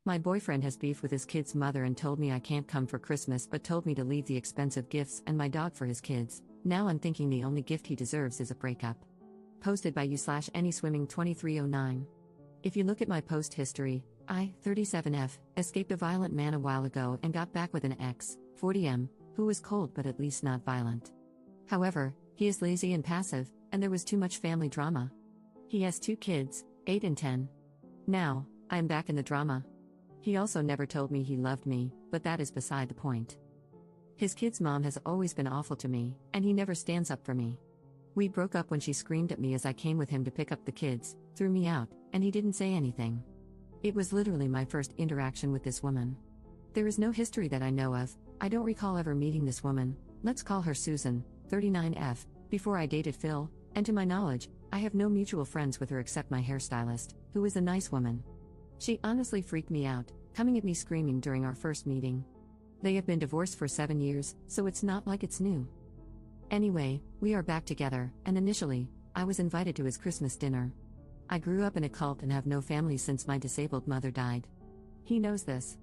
My boyfriend has beef with his kid's mother and told me I can't come for Christmas but told me to leave the expensive gifts and my dog for his kids. Now I'm thinking the only gift he deserves is a breakup. Posted by you/AnySwimming2309. If you look at my post history, I, 37F, escaped a violent man a while ago and got back with an ex, 40M, who was cold but at least not violent. However, he is lazy and passive, and there was too much family drama. He has 2 kids, 8 and 10. Now, I am back in the drama. He also never told me he loved me, but that is beside the point. His kid's mom has always been awful to me, and he never stands up for me. We broke up when she screamed at me as I came with him to pick up the kids, threw me out, and he didn't say anything. It was literally my first interaction with this woman. There is no history that I know of. I don't recall ever meeting this woman, let's call her Susan, 39F, before I dated Phil, and to my knowledge, I have no mutual friends with her except my hairstylist, who is a nice woman. She honestly freaked me out, coming at me screaming during our first meeting. They have been divorced for 7 years, so it's not like it's new. Anyway, we are back together, and initially, I was invited to his Christmas dinner. I grew up in a cult and have no family since my disabled mother died. He knows this.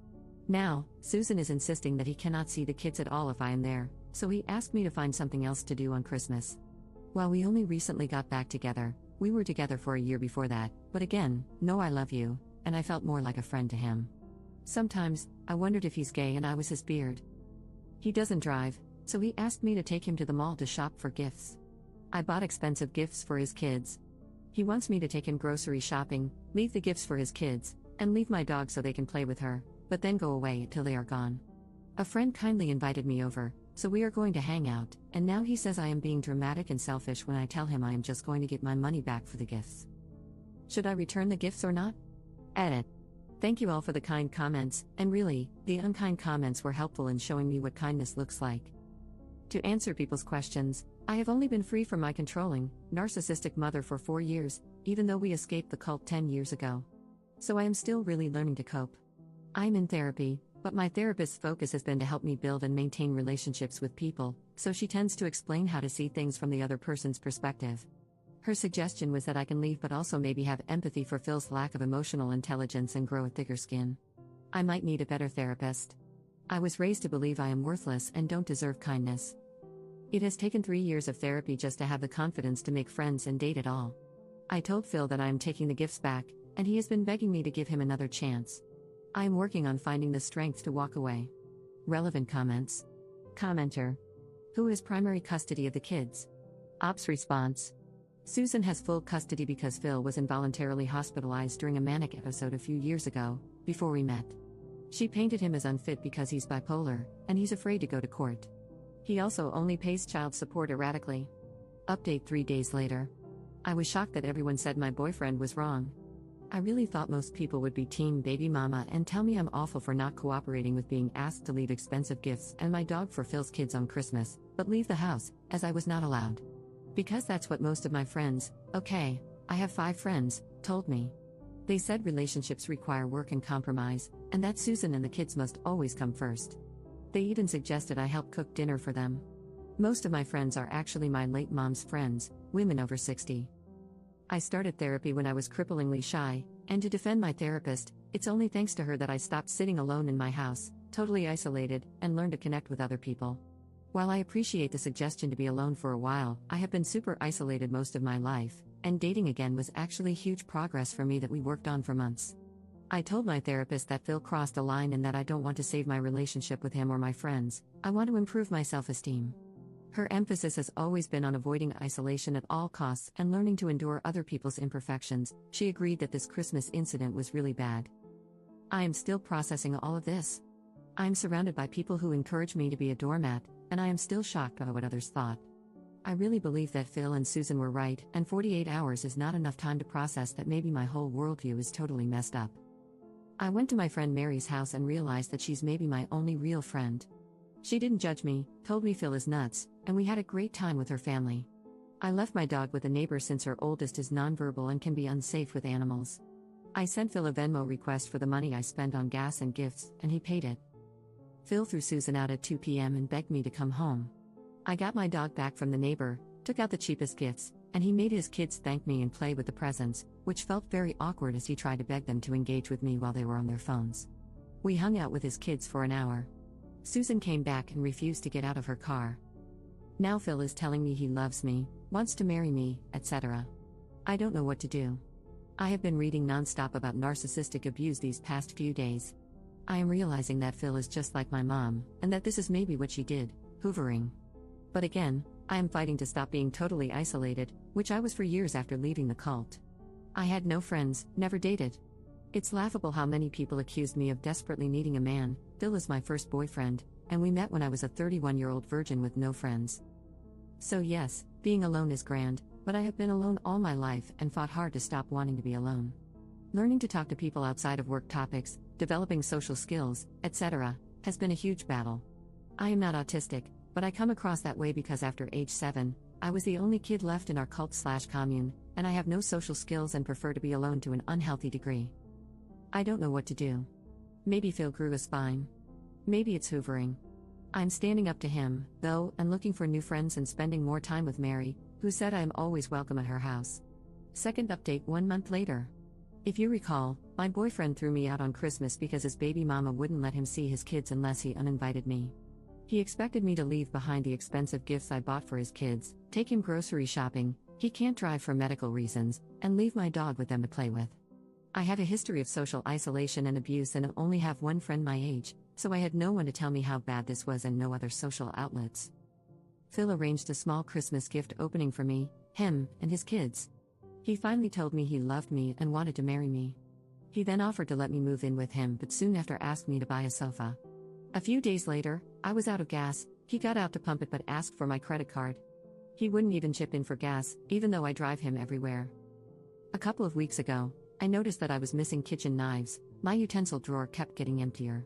Now, Susan is insisting that he cannot see the kids at all if I am there, so he asked me to find something else to do on Christmas. While we only recently got back together, we were together for a year before that, but again, no I love you, and I felt more like a friend to him. Sometimes, I wondered if he's gay and I was his beard. He doesn't drive, so he asked me to take him to the mall to shop for gifts. I bought expensive gifts for his kids. He wants me to take him grocery shopping, leave the gifts for his kids, and leave my dog so they can play with her, but then go away until they are gone. A friend kindly invited me over, so we are going to hang out, and now he says I am being dramatic and selfish when I tell him I am just going to get my money back for the gifts. Should I return the gifts or not? Edit. Thank you all for the kind comments, and really, the unkind comments were helpful in showing me what kindness looks like. To answer people's questions, I have only been free from my controlling, narcissistic mother for 4 years, even though we escaped the cult 10 years ago. So I am still really learning to cope. I am in therapy, but my therapist's focus has been to help me build and maintain relationships with people, so she tends to explain how to see things from the other person's perspective. Her suggestion was that I can leave but also maybe have empathy for Phil's lack of emotional intelligence and grow a thicker skin. I might need a better therapist. I was raised to believe I am worthless and don't deserve kindness. It has taken 3 years of therapy just to have the confidence to make friends and date at all. I told Phil that I am taking the gifts back, and he has been begging me to give him another chance. I am working on finding the strength to walk away. Relevant comments. Commenter. Who has primary custody of the kids? Ops response. Susan has full custody because Phil was involuntarily hospitalized during a manic episode a few years ago, before we met. She painted him as unfit because he's bipolar, and he's afraid to go to court. He also only pays child support erratically. Update 3 days later. I was shocked that everyone said my boyfriend was wrong. I really thought most people would be team baby mama and tell me I'm awful for not cooperating with being asked to leave expensive gifts and my dog for Phil's kids on Christmas, but leave the house, as I was not allowed. Because that's what most of my friends, okay, I have 5 friends, told me. They said relationships require work and compromise, and that Susan and the kids must always come first. They even suggested I help cook dinner for them. Most of my friends are actually my late mom's friends, women over 60. I started therapy when I was cripplingly shy, and to defend my therapist, it's only thanks to her that I stopped sitting alone in my house, totally isolated, and learned to connect with other people. While I appreciate the suggestion to be alone for a while, I have been super isolated most of my life, and dating again was actually huge progress for me that we worked on for months. I told my therapist that Phil crossed a line and that I don't want to save my relationship with him or my friends, I want to improve my self-esteem. Her emphasis has always been on avoiding isolation at all costs and learning to endure other people's imperfections. She agreed that this Christmas incident was really bad. I am still processing all of this. I am surrounded by people who encourage me to be a doormat, and I am still shocked by what others thought. I really believe that Phil and Susan were right, and 48 hours is not enough time to process that maybe my whole worldview is totally messed up. I went to my friend Mary's house and realized that she's maybe my only real friend. She didn't judge me, told me Phil is nuts, and we had a great time with her family. I left my dog with a neighbor since her oldest is nonverbal and can be unsafe with animals. I sent Phil a Venmo request for the money I spent on gas and gifts, and he paid it. Phil threw Susan out at 2 p.m. and begged me to come home. I got my dog back from the neighbor, took out the cheapest gifts, And he made his kids thank me and play with the presents, which felt very awkward as he tried to beg them to engage with me while they were on their phones. We hung out with his kids for an hour. Susan came back and refused to get out of her car. Now Phil is telling me he loves me, wants to marry me, etc. I don't know what to do. I have been reading nonstop about narcissistic abuse these past few days. I am realizing that Phil is just like my mom, and that this is maybe what she did, hoovering. But again, I am fighting to stop being totally isolated, which I was for years after leaving the cult. I had no friends, never dated. It's laughable how many people accused me of desperately needing a man. Phil is my first boyfriend, and we met when I was a 31-year-old virgin with no friends. So yes, being alone is grand, but I have been alone all my life and fought hard to stop wanting to be alone. Learning to talk to people outside of work topics, developing social skills, etc., has been a huge battle. I am not autistic, but I come across that way because after age 7, I was the only kid left in our cult/commune, and I have no social skills and prefer to be alone to an unhealthy degree. I don't know what to do. Maybe Phil grew a spine. Maybe it's hoovering. I'm standing up to him, though, and looking for new friends and spending more time with Mary, who said I am always welcome at her house. Second update 1 month later. If you recall, my boyfriend threw me out on Christmas because his baby mama wouldn't let him see his kids unless he uninvited me. He expected me to leave behind the expensive gifts I bought for his kids, take him grocery shopping, he can't drive for medical reasons, and leave my dog with them to play with. I have a history of social isolation and abuse and only have one friend my age, so I had no one to tell me how bad this was and no other social outlets. Phil arranged a small Christmas gift opening for me, him, and his kids. He finally told me he loved me and wanted to marry me. He then offered to let me move in with him but soon after asked me to buy a sofa. A few days later, I was out of gas, he got out to pump it but asked for my credit card. He wouldn't even chip in for gas, even though I drive him everywhere. A couple of weeks ago, I noticed that I was missing kitchen knives. My utensil drawer kept getting emptier.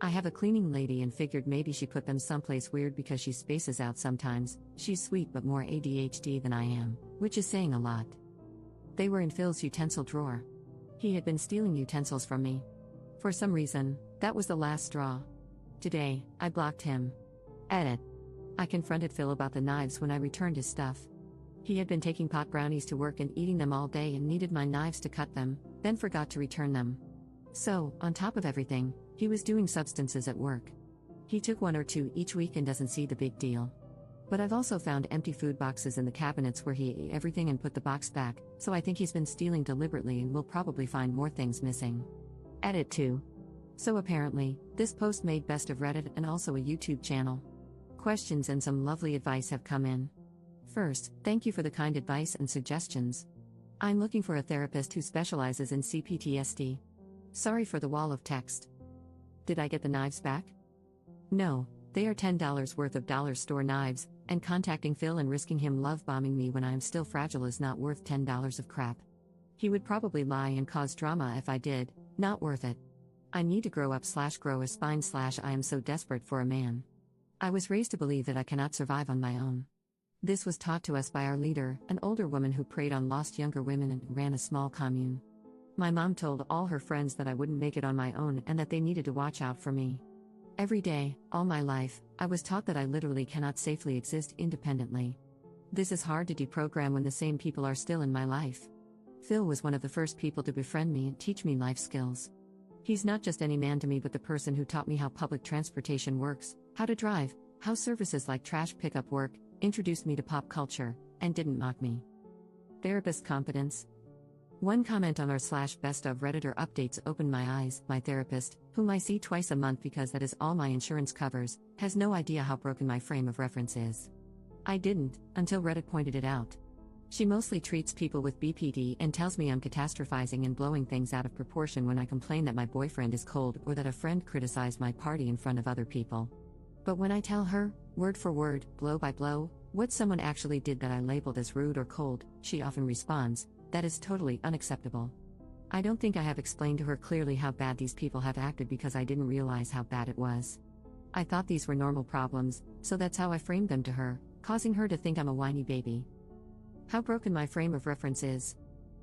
I have a cleaning lady and figured maybe she put them someplace weird because she spaces out sometimes. She's sweet but more ADHD than I am, which is saying a lot. They were in Phil's utensil drawer. He had been stealing utensils from me. For some reason, that was the last straw. Today, I blocked him. Edit. I confronted Phil about the knives when I returned his stuff. He had been taking pot brownies to work and eating them all day and needed my knives to cut them, then forgot to return them. So, on top of everything, he was doing substances at work. He took 1 or 2 each week and doesn't see the big deal. But I've also found empty food boxes in the cabinets where he ate everything and put the box back, so I think he's been stealing deliberately and will probably find more things missing. Edit 2. So apparently, this post made best of Reddit and also a YouTube channel. Questions and some lovely advice have come in. First, thank you for the kind advice and suggestions. I'm looking for a therapist who specializes in CPTSD. Sorry for the wall of text. Did I get the knives back? No, they are $10 worth of dollar store knives, and contacting Phil and risking him love bombing me when I am still fragile is not worth $10 of crap. He would probably lie and cause drama if I did, not worth it. I need to grow up/grow a spine/ I am so desperate for a man. I was raised to believe that I cannot survive on my own. This was taught to us by our leader, an older woman who preyed on lost younger women and ran a small commune. My mom told all her friends that I wouldn't make it on my own and that they needed to watch out for me. Every day, all my life, I was taught that I literally cannot safely exist independently. This is hard to deprogram when the same people are still in my life. Phil was one of the first people to befriend me and teach me life skills. He's not just any man to me but the person who taught me how public transportation works, how to drive, how services like trash pickup work, introduced me to pop culture, and didn't mock me. Therapist competence. One comment on r/best of Redditor updates opened my eyes. My therapist, whom I see twice a month because that is all my insurance covers, has no idea how broken my frame of reference is. I didn't, until Reddit pointed it out. She mostly treats people with BPD and tells me I'm catastrophizing and blowing things out of proportion when I complain that my boyfriend is cold or that a friend criticized my party in front of other people. But when I tell her, word for word, blow by blow, what someone actually did that I labeled as rude or cold, she often responds, that is totally unacceptable. I don't think I have explained to her clearly how bad these people have acted because I didn't realize how bad it was. I thought these were normal problems, so that's how I framed them to her, causing her to think I'm a whiny baby. How broken my frame of reference is.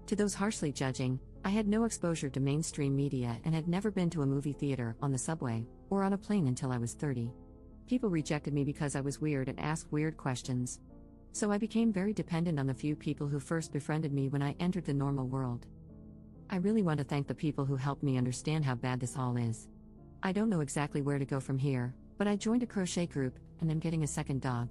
To those harshly judging, I had no exposure to mainstream media and had never been to a movie theater, on the subway, or on a plane until I was 30. People rejected me because I was weird and asked weird questions. So I became very dependent on the few people who first befriended me when I entered the normal world. I really want to thank the people who helped me understand how bad this all is. I don't know exactly where to go from here, but I joined a crochet group, and I'm getting a second dog.